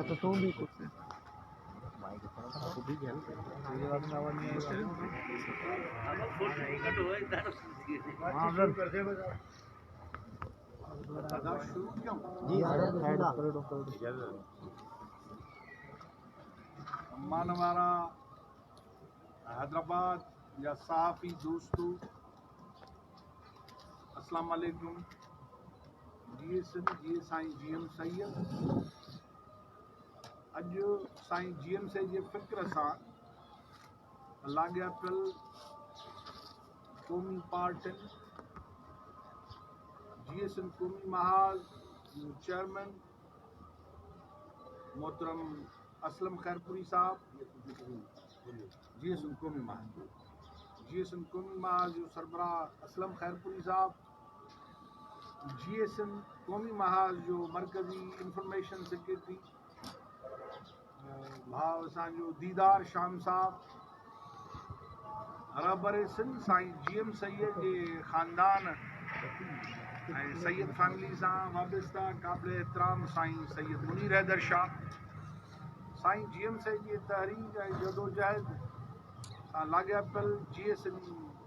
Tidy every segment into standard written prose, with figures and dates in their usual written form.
तो तू भी कुछ मानवारा हैदराबाद या सहाफ़ी दोस्तों अस्सलाम वालेकुम। जीए सिंध जीए साईं जीएम सैयद अॼु साईं जीएम से जे फ़िक्र सां लाॻापियल क़ौमी पार्टियुनि जीए सिंध क़ौमी महाज चेयरमैन मोहतरम असलम खैरपुरी साहब जीए सिंध क़ौमी महाज जो सरबराह असलम खैरपुरी साहब जीए सिंध क़ौमी महाज जो मरकज़ी इंफॉर्मेशन सेक्रेटरी भाउ असांजो दीदार शाम साहब रहबर सिंध साईं जीएम सैयद जे ख़ानदान ऐं सैयद फैमिली सां वाबस्ता क़ाबिल एहतराम साईं सैयद मुनीर हैदर शाह साईं जीएम सैयद जी तहरीक ऐं जदोजहद सां लाॻापियल जीए सिंध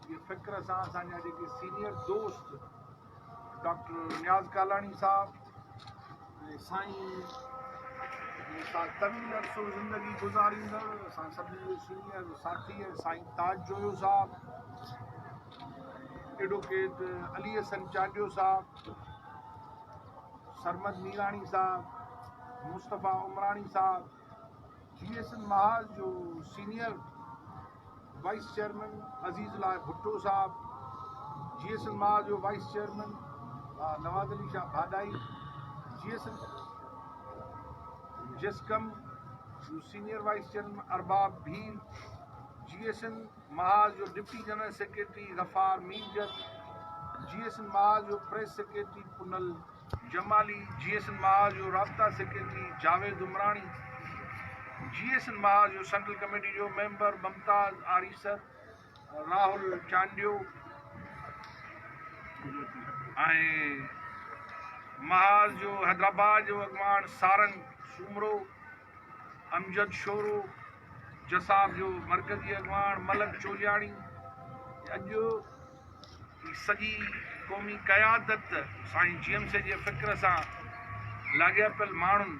जे फ़िक्र सां असांजा जेके सीनियर दोस्त डॉक्टर नियाज़ कालाणी साहब ऐं साईं तवील अरसो ज़िंदगी गुज़ारींदड़ असां सभिनी जो सीनियर साथी साईं ताज जोयो साहब एडवोकेट अली हसन चाडियो साहब सरमद मीराणी साहब मुस्तफ़ा उमराणी साहब जीए सिंध महाज जो senior vice chairman Azizullah Bhutto साहब जीए सिंध महाज जो वाइस चेयरमैन नवाज़ अली शाह भाडाई जीए सिंध जिसकम जो senior vice chairman Arbab Bheel जीए सिंध महाज जो deputy general secretary Ghaffar Mirjat जीए सिंध महाज जो प्रेस सेक्रेटरी पुनल जमाली जीए सिंध महाज जो राब्ता सेक्रेटरी जावेद उमराणी जीए सिंध महाज जो सेंट्रल कमेटी जो मेंबर ममताज़ आरीसर राहुल चांडियो ऐं महाज जो हैदराबाद जो अॻवान सारंग सूमरो अमजद शोरो जसाब जो मरकज़ी अॻवान मलक चोलियाणी अॼु सॼी क़ौमी क़यादत साईं जीएम से जे फ़िक्र सां लाॻापियल माण्हुनि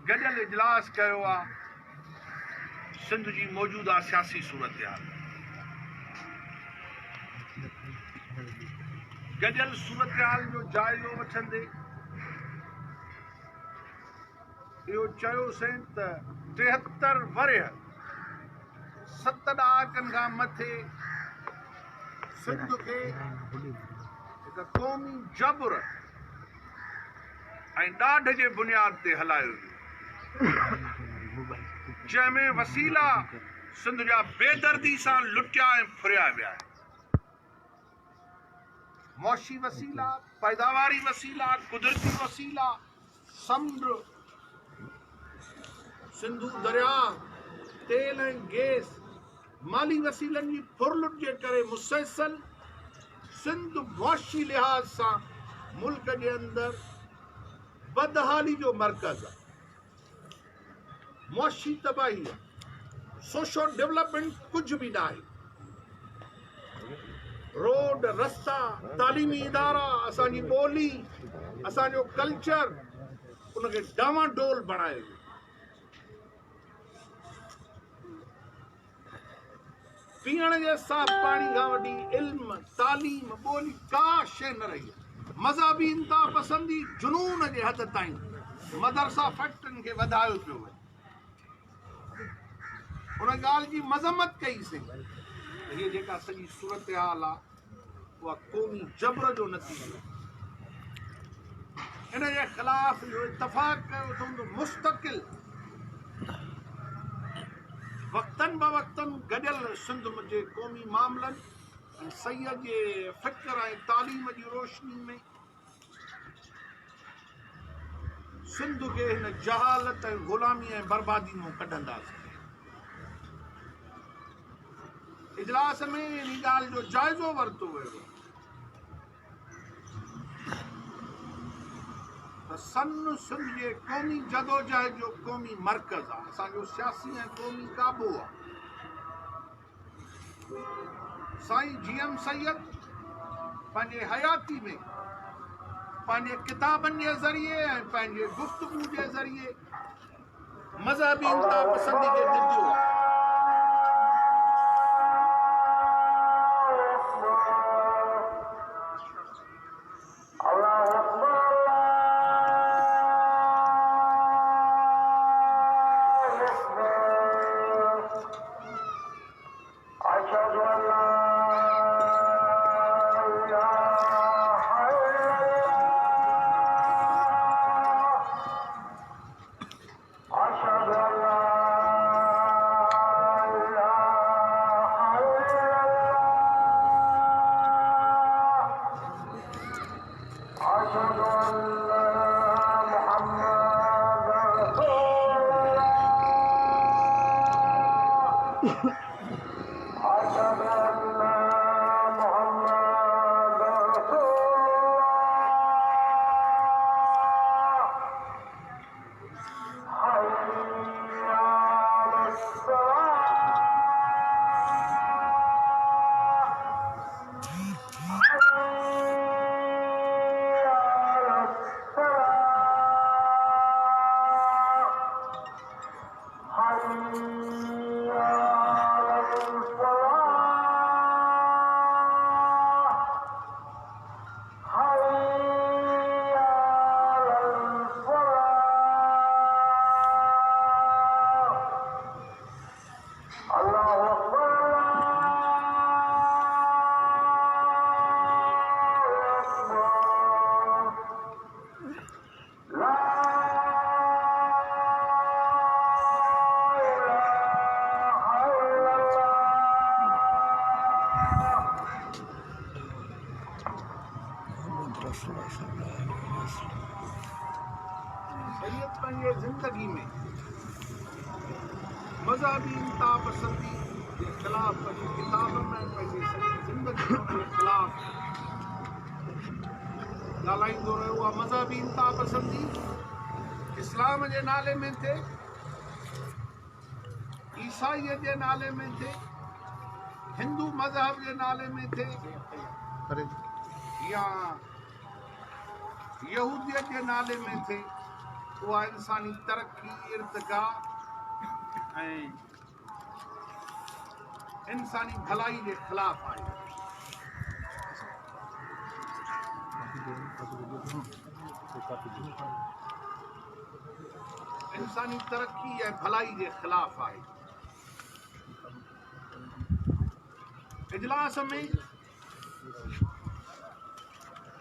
गॾियल इजलास कयो आहे सिंध जी मौजूदा सियासी सूरत हाल गॾियल सूरत हाल जो जाइज़ो वठंदे इहो चयोसीं त 73 वरिय 7 ॾहाकनि खां मथे सिंध खे हिकु क़ौमी जबर ऐं ॾाढ जे बुनियाद ते हलायो वियो जंहिंमें वसीला सिंध जा बेदर्दी सां लुटिया ऐं फुरिया विया मौशी वसीला पैदावारी वसीला कुदरती वसीला समुंड सिंधु दरिया तेल ऐं गैस माली वसीलनि जी फुरलुट जे करे मुसलसल सिंध मुआशी लिहाज़ सां मुल्क जे अंदरि बदहाली जो मर्कज़ आहे मुआशी तबाही आहे सोशो डेवलपमेंट कुझु बि न आहे रोड रस्ता तालीमी इदारा असांजी ॿोली असांजो कल्चर उनखे डामाडोल बणाए वियो पीअण जे साफ़ पाणी खां वठी इल्म तालीम ॿोली का शइ न रही आहे मज़हबी इंता पसंदी जुनून जे हद ताईं मदरसा फैक्ट्रियुनि खे वधायो पियो वञे उन ॻाल्हि जी मज़म्मत कईसीं हीअ जेका सॼी सूरत हाल आहे उहा क़ौमी जबर जो नतीजो इन जे ख़िलाफ़ इहो इतफ़ाक़ कयो त मुस्तक़िल वक़्तनि ब वक़्तनि गॾियल सिंध जे क़ौमी मामलनि ऐं सैयद जे फ़िक्र ऐं तालीम जी रोशनी में सिंध खे हिन जहालत ऐं ग़ुलामी ऐं बर्बादी मां कढंदासीं इजलास में इन ॻाल्हि जो जाइज़ो वरितो वियो सन सिंध जे क़ौमी जदोजहद जो क़ौमी मर्कज़ आहे, असांजो सियासी ऐं क़ौमी काबो आहे। साईं जीएम सैयद पंहिंजे हयाती में पंहिंजे किताबनि जे ज़रिए ऐं पंहिंजे गुफ़्तगू जे ज़रिए मज़हबी इंतहापसंदी खे निंदियो आहे। सैयद पंहिंजे ज़िंदगी में मज़हबी इंतहापसंदी जे ख़िलाफ़ पंहिंजी किताब में पंहिंजी सॼी ज़िंदगी जे ख़िलाफ़ ॻाल्हाईंदो रहियो आहे। मज़हबी इंतहापसंदी इस्लाम जे नाले में थिए, ईसाईअ जे नाले में थिए, हिंदू मज़हब जे नाले में थिए या यहूदियत जे नाले में थिए, उहा इंसानी तरक्की, इर्तिका ऐं इंसानी भलाई जे ख़िलाफ़ आहे। इंसानी तरक्की ऐं भलाई जे ख़िलाफ़ आहे। इजलास में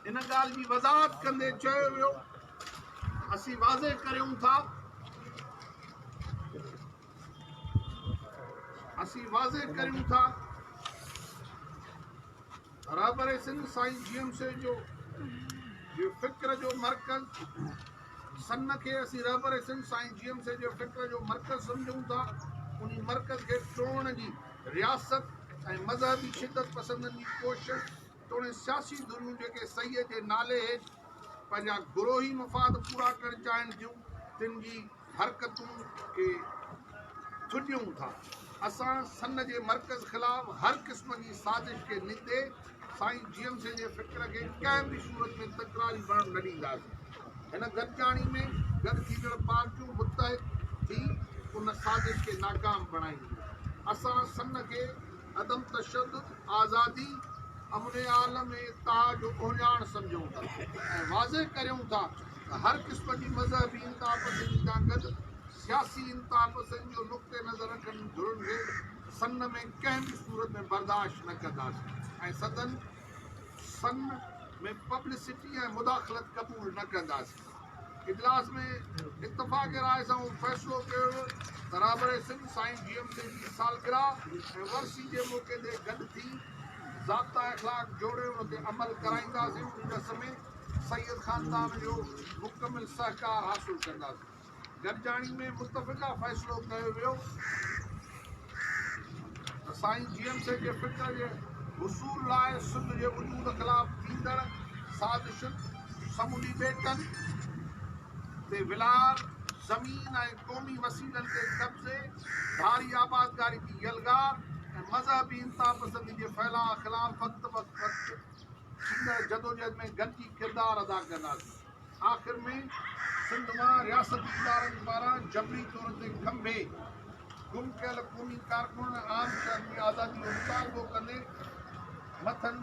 इन ॻाल्हि जी वज़ाहत कंदे चयो वियो, असीं वाज़े करियूं था रहबर सिंध साईं जीएम से जो फ़िक्र जो मर्कज़, सन खे असीं रहबर सिंध साईं जीएम से जो फ़िक्र जो मर्कज़ सम्झूं था। उन मर्कज़ खे टोड़ण जी रियासत ऐं मज़हबी शिदत पसंदनि जी कोशिश, तोड़े सियासी धुरियूं जेके सईअ जे नाले हेठि पंहिंजा गुरोही मफ़ाद पूरा करणु चाहिनि थियूं, तिन जी हरकतूं खे छुॾियूं था। असां सन जे मर्कज़ ख़िलाफ़ हर क़िस्म जी साज़िश खे निंदे साईं जीएम से जे फ़िक्र खे कंहिं बि सूरत में तकरारी बणणु न ॾींदासीं। हिन गॾिजाणी में गॾु थींदड़ पार्टियूं मुतहिद थी उन साज़िश खे नाकाम बणाईंदियूं। असां सन खे अदम तशद्दुद, आज़ादी, अमन आलम ऐं इत्तेहाद जो ओञाण सम्झूं था ऐं वाज़े करियूं था त हर क़िस्म जी मज़हबी इंतहापसंदी सां गॾु सियासी इंतहापसंदी जो नुक़्ते नज़र रखनि धुरुनि खे सन में कंहिं बि सूरत में बर्दाश्त न कंदासीं ऐं सन में पब्लिसिटी ऐं मुदाख़लत क़बूल न कंदासीं। इजलास में इत्तफ़ाक़ राय सां फ़ैसिलो कयो त रहबर सिंध साईं जीएम से जी सालगिरह ऐं वरसी जे मौक़े ते गॾु थी ज़ाब्ता इख़लाक़ जोड़े उन ते अमल कराईंदासीं। उन में सैयद ख़ानदान जो मुकमिल सहकार हासिल कंदासीं। गॾिजाणी में मुतफ़िक़ा फ़ैसिलो कयो वियो त साईं जीएम से जे फ़िक्र जे हुसूल लाइ सिंध जे वजूद ख़िलाफ़ थींदड़ साज़िशुनि, समूरी ॿेटनि ते विलार ज़मीन ऐं क़ौमी वसीलनि ते कब्ज़े, धारी आबादगारी की यलगार ऐं मज़हबी इंतहा पसंदी जे फैलाउ ख़िलाफ़ वक़्त थींदड़ जदोजहद में गॾिजी किरदारु अदा कंदासीं। आख़िर में सिंध मां रियासती इदारनि पारां जबरी तौर ते खंभे गुम कयल क़ौमी कारकुन आम शहर जी आज़ादी जो मुतालबो कंदे मथनि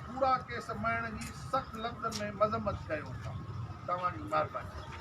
पूरा केस मरण जी सख़्त लफ़्ज़नि में मज़म्मत कयूं था। तव्हांजी महिरबानी।